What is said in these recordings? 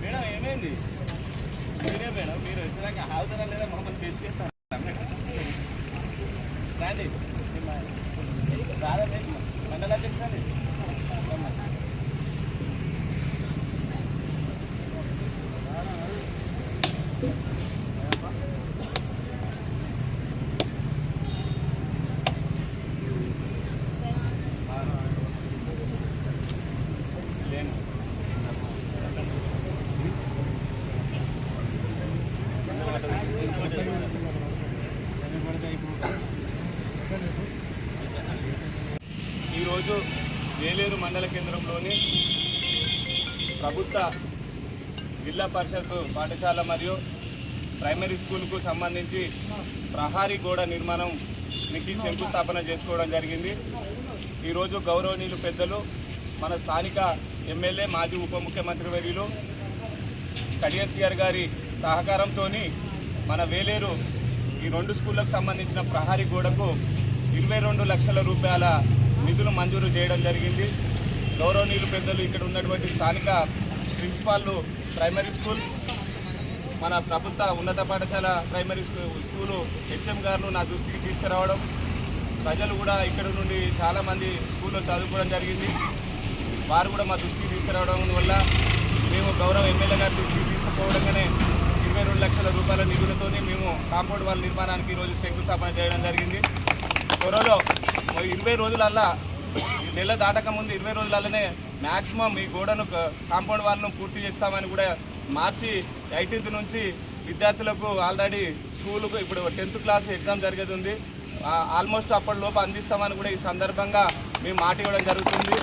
Madam ఏమైంది మీరే madam మీరు వచ్చాక హాజరా లేదా మమ్మల్ని తీసుకెళ్తాను రండి రాదండి మండలా చెప్తాండి ఈరోజు వేలేరు మండల కేంద్రంలోని ప్రభుత్వ జిల్లా పరిషత్ పాఠశాల మరియు ప్రైమరీ స్కూల్కు సంబంధించి ప్రహారీ గోడ నిర్మాణానికి శంకుస్థాపన చేసుకోవడం జరిగింది. ఈరోజు గౌరవనీయులు పెద్దలు మన స్థానిక ఎమ్మెల్యే మాజీ ఉప ముఖ్యమంత్రి వర్యులు కడియం సిఆర్ గారి సహకారంతో మన వేలేరు ఈ 2 స్కూళ్ళకు సంబంధించిన ప్రహారీ గోడకు 22 లక్షల రూపాయల నిధులు మంజూరు చేయడం జరిగింది. గౌరవనీయులు పెద్దలు ఇక్కడ ఉన్నటువంటి స్థానిక ప్రిన్సిపాల్ ప్రైమరీ స్కూల్ మన ప్రభుత్వ ఉన్నత పాఠశాల ప్రైమరీ స్కూలు హెచ్ఎం గారు నా దృష్టికి తీసుకురావడం, ప్రజలు కూడా ఇక్కడ నుండి చాలామంది స్కూల్లో చదువుకోవడం జరిగింది. వారు కూడా మా దృష్టికి తీసుకురావడం వల్ల మేము గౌరవ ఎమ్మెల్యే గారి దృష్టికి తీసుకుపోవడంగానే 22 లక్షల రూపాయల నిధులతో మేము కాంపౌండ్ వాల్ నిర్మాణానికి ఈరోజు శంకుస్థాపన చేయడం జరిగింది. త్వరలో 20 రోజులల్లా నెల దాటక ముందు 20 రోజులల్లనే మ్యాక్సిమం ఈ గోడను కాంపౌండ్ వాల్ను పూర్తి చేస్తామని కూడా మార్చి 18th నుంచి విద్యార్థులకు ఆల్రెడీ స్కూలుకు ఇప్పుడు 10th క్లాస్ ఎగ్జామ్ జరిగేది ఉంది. ఆల్మోస్ట్ అప్పటిలోపు అందిస్తామని కూడా ఈ సందర్భంగా మేము మాట ఇవ్వడం జరుగుతుంది.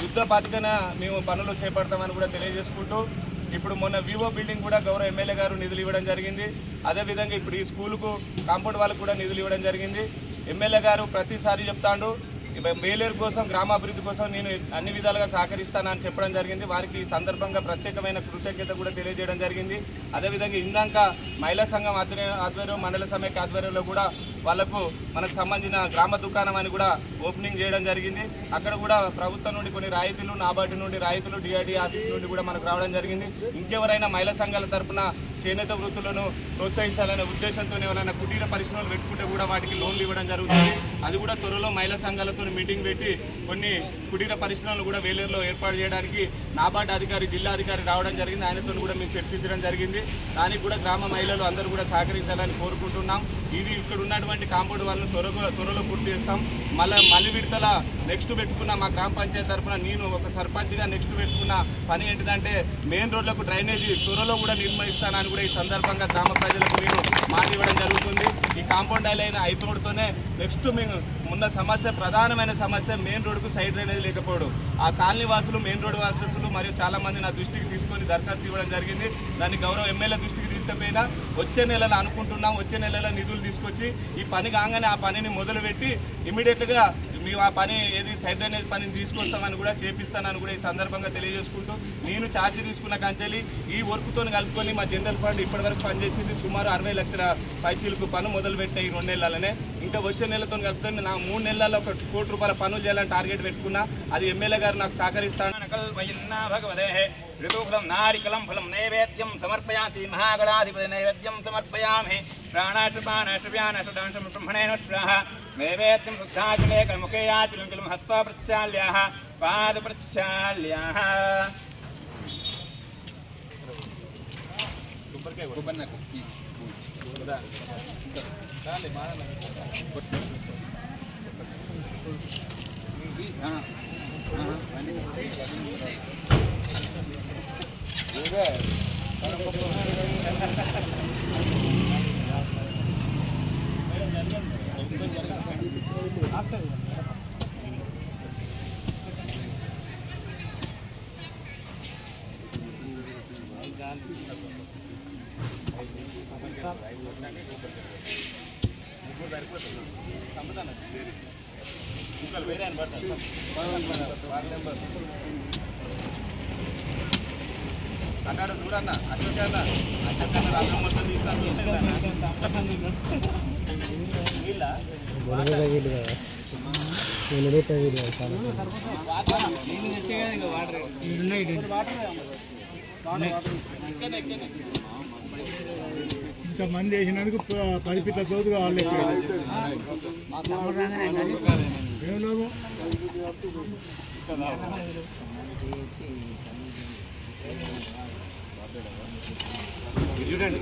యుద్ధ బాధ్యతన మేము పనులు చేపడతామని కూడా తెలియజేసుకుంటూ ఇప్పుడు మొన్న వివో బిల్డింగ్ కూడా గౌరవ ఎమ్మెల్యే గారు నిధులు ఇవ్వడం జరిగింది. అదేవిధంగా ఇప్పుడు ఈ స్కూలుకు కాంపౌండ్ వాళ్ళకు కూడా నిధులు ఇవ్వడం జరిగింది. ఎమ్మెల్యే గారు ప్రతిసారి చెప్తాడు వేలేరు కోసం గ్రామాభివృద్ధి కోసం నేను అన్ని విధాలుగా సహకరిస్తానని చెప్పడం జరిగింది. వారికి ఈ సందర్భంగా ప్రత్యేకమైన కృతజ్ఞత కూడా తెలియజేయడం జరిగింది. అదేవిధంగా ఇందాక మహిళా సంఘం ఆధ్వర్యం మండల సమైక్య ఆధ్వర్యంలో కూడా వాళ్లకు మనకు సంబంధించిన గ్రామ దుకాణం అని కూడా ఓపెనింగ్ చేయడం జరిగింది. అక్కడ కూడా ప్రభుత్వం నుండి కొన్ని రాయితీలు, నాబార్డు నుండి రాయితీలు, డిఆర్డీ ఆఫీస్ నుండి కూడా మనకు రావడం జరిగింది. ఇంకెవరైనా మహిళా సంఘాల తరఫున చేనేత వృత్తులను ప్రోత్సహించాలనే ఉద్దేశంతో ఎవరైనా కుటీర పరిశ్రమలు పెట్టుకుంటే కూడా వాటికి లోన్లు ఇవ్వడం జరుగుతుంది. అది కూడా త్వరలో మహిళా సంఘాలతో మీటింగ్ పెట్టి కొన్ని కుటీర పరిశ్రమలు కూడా వేలేరులో ఏర్పాటు చేయడానికి నాబార్డు అధికారి, జిల్లా అధికారి రావడం జరిగింది. ఆయనతో కూడా మేము చర్చించడం జరిగింది. దానికి కూడా గ్రామ మహిళలు అందరూ కూడా సహకరించాలని కోరుకుంటున్నాం. ఇది ఇక్కడ ఉన్నటువంటి కాంపౌండ్ వాళ్ళను త్వరలో పూర్తి చేస్తాం. మళ్ళీ విడతల నెక్స్ట్ పెట్టుకున్న మా గ్రామ పంచాయతీ తరఫున నేను ఒక సర్పంచ్గా నెక్స్ట్ పెట్టుకున్న పని ఏంటిదంటే మెయిన్ రోడ్లకు డ్రైనేజీ త్వరలో కూడా నిర్వహిస్తానని కూడా ఈ సందర్భంగా గ్రామ ప్రజలకు నేను మాట ఇవ్వడం జరుగుతుంది. ఈ కాంపౌండ్ అయిపోవడంతోనే నెక్స్ట్ మేము ఉన్న సమస్య, ప్రధానమైన సమస్య మెయిన్ రోడ్డుకు సైడ్ డ్రైనేజ్ లేకపోవడం. ఆ కాలనీ వాసులు, మెయిన్ రోడ్డు వాసులు మరియు చాలామంది నా దృష్టికి తీసుకొని దరఖాస్తు ఇవ్వడం జరిగింది. దాన్ని గౌరవ ఎమ్మెల్యే దృష్టికి తీసుకుపోయినా వచ్చే నెలలో అనుకుంటున్నాం, వచ్చే నెలలో నిధులు తీసుకొచ్చి ఈ పని కాగానే ఆ పనిని మొదలుపెట్టి ఇమీడియట్గా మేము ఆ పని ఏది సైడ్ డ్రైనేజ్ పనిని తీసుకొస్తామని కూడా చేపిస్తానని కూడా ఈ సందర్భంగా తెలియజేసుకుంటూ నేను ఛార్జ్ తీసుకున్న కంచెలి ఈ వర్క్తో కలుపుకొని మా జనరల్ ఫండ్ ఇప్పటివరకు పనిచేసింది సుమారు 60 లక్షల పైచీలకు పని మొదలుపెట్టిన ఈ 2 నెలలనే. ఇంకా వచ్చే నెలతో కలుపుకొని నా 3 నెలల్లో 1 కోటి రూపాయల పనులు చేయాలని టార్గెట్ పెట్టుకున్నా. అది ఎమ్మెల్యే గారు నాకు సహకరిస్తాను. ऋतुफलं नारिकलं फलं नैवेद्यं समर्पयामि महागणाधिपति नैवेद्यं समर्पयामि प्राणाशुपानाशुव्यानाशुदांशं ब्रह्मणेन स्वाहा नैवेद्यं शुद्धाचलेकमुखे आचलं हस्ता प्रक्षाल्याः पाद प्रक्षाल्याः అన్నాడు చూడన్న అశోక్ అన్న మొత్తం తీసుకుంటా ఇంతమంది వేసినందుకు 10 ఫీట్ల చోటు కావాలి. చూడండి